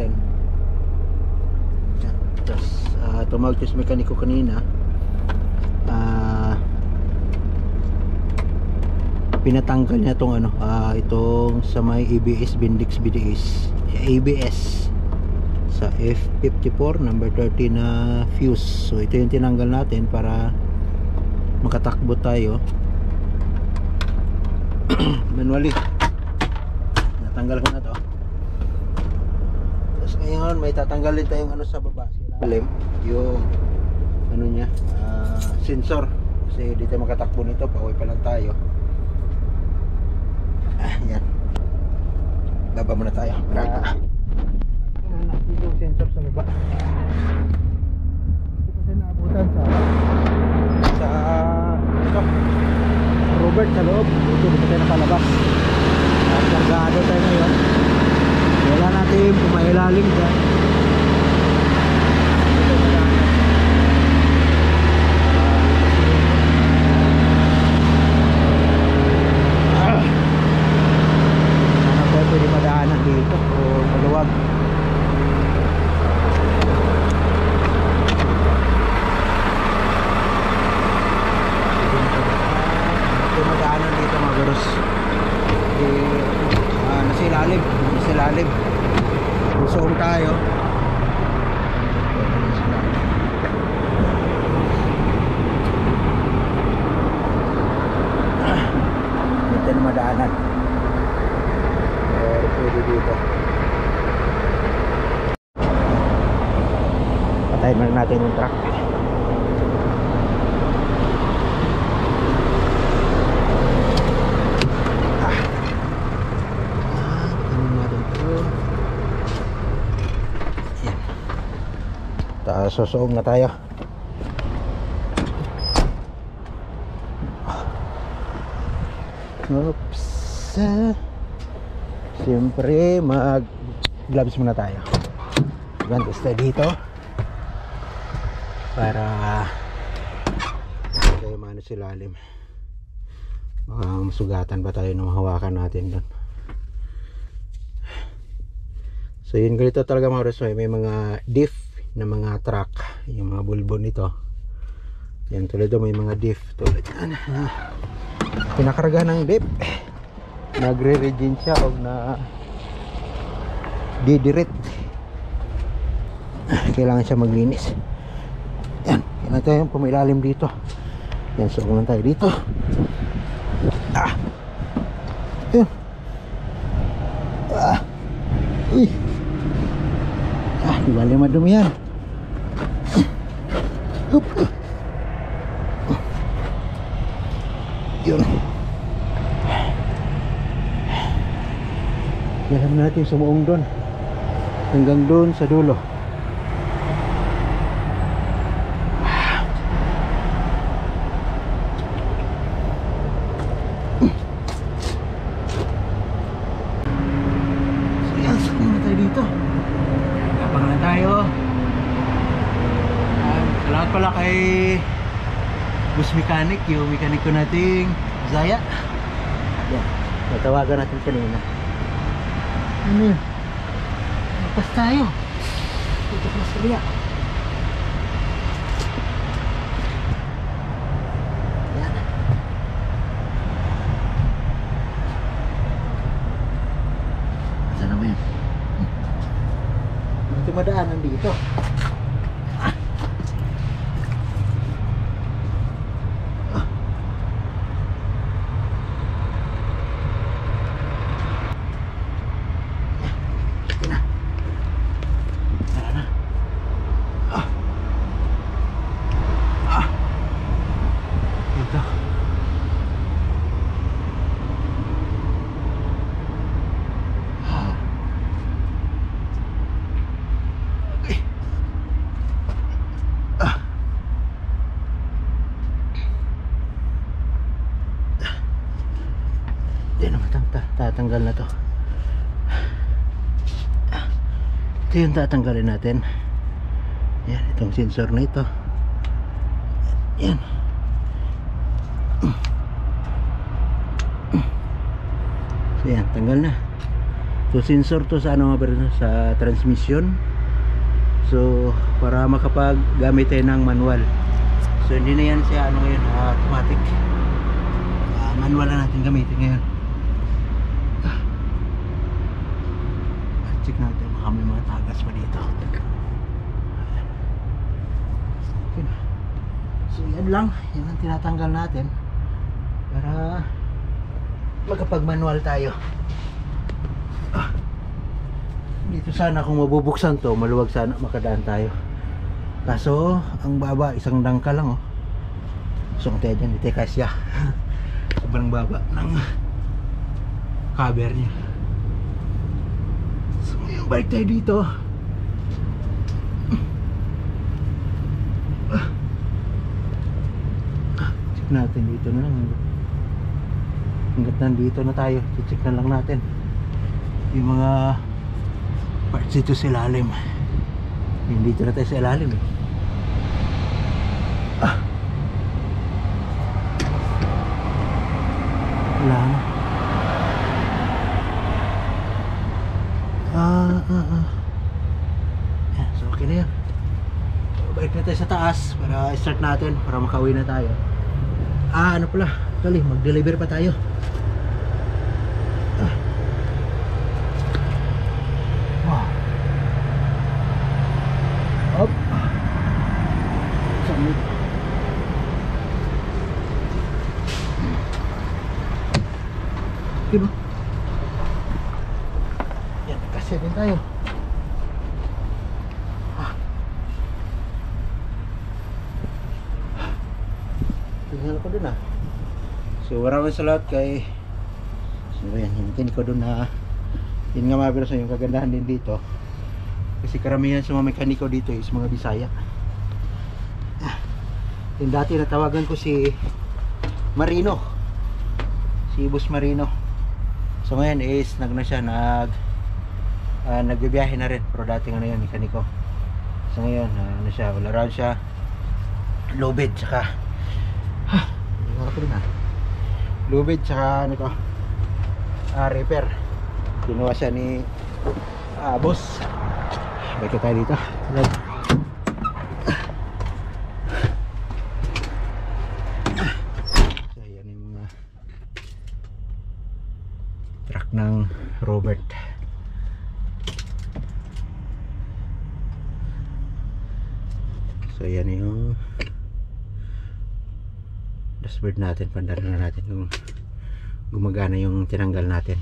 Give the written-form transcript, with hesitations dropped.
natin. Yan. Tapos tumawag yung mekaniko kanina. Pinatanggal niya tong ano, itong sa may ABS Bendix BDS ABS sa F54 number 30 na fuse. So ito yung tinanggal natin para makatakbo tayo manually. Natanggal ko na to. Tapos ngayon may tatanggalin tayong ano sa baba, silalim, yung ano niya, sensor, kasi di tayo makatakbo nito, pauwi pa lang tayo. Yan, baba muna tayo para natin yung sensor sa baba. Ito kasi naabutan sa ito Robert sa loob. Ito di pa tayo nakalabas. Kargado tayo ngayon. Wala natin pumailalim dyan. Pwede madaanan dito o maluwag. Pwede madaanan dito mga garos. Nasilalim susuong tayo. Dito na madaanan. Pwede dito. Patayin na natin yung truck. Patayin natin ito. Yan. Tapos susuong na tayo. Oops. Siyempre mag gloves muna tayo. Gantos tayo dito para tayo maano silalim. Baka masugatan pa tayo na mahawakan natin doon. So yun, ganito talaga mga resoy. May mga diff na mga track, yung mga bulbo nito. Yan, tulad doon may mga diff tulad yan. Pinakarga ng diff, nagre-regen siya o na didirit. Kailangan siya maglinis. Yan, kailangan tayo pumilalim dito. Yan, suong lang tayo dito. Yan. Uy. Di bali madumi yan. Yun. Kailangan natin sumuong doon hanggang doon sa dulo. So yan, sakay na tayo dito. Kapang na tayo. Salamat pala kay bus mechanic, yung mekaniko nating Zaya. Yan, natawagan natin kanina. Ano yun? Lepas tayo. Dito pa sa liya. Yan. Saan naman yan? Dito madaanan dito. Tatanggal na to. Ito yung tatanggalin natin. Yan, itong sensor na ito. Yan. So yan, tanggal na. So sensor to sa ano, sa transmission. So para makapaggamit tayo ng manual. So hindi na yan siya ano ngayon, automatic. Manual na natin gamitin ngayon. Check natin baka may mga tagas pa dito. So yan lang, yan ang tinatanggal natin para makapag-manual tayo. Dito sana kung mabubuksan to, maluwag sana makadaan tayo. Kaso ang baba, isang dangka lang oh. So ang tayo dyan, hindi tayo kasya. Sobrang baba ng cover niya. So yung bike tayo dito. Check natin dito na lang. Hanggat nandito na tayo, check na lang natin yung mga parts dito sa ilalim. Dito na tayo sa ilalim eh. Wala na. Yan, so okay na yan. Balik na tayo sa taas para start natin, para makauwi na tayo. Ano pala, actually mag-deliver pa tayo. Wow. Up. Samit. Diba? Yan, kasi din tayo. Tingnan ko dun So maraming salamat kay yan, hintin ko dun yun nga mabiro sa yung kagandahan din dito kasi karamihan sa mga mekaniko dito is mga Bisaya. Yung dati natawagan ko si Marino, si Boss Marino. So ngayon is nagbibiyahe na rin, pero dati nga na yun mekaniko. So ngayon ano siya, all around siya, lubid tsaka lubid tsaka ano to, repair. Ginawa siya ni boss. Balik tayo dito. So yan yung mga truck ng Robert. So yan yung dashboard natin, pandaran na natin kung gumagana yung tinanggal natin.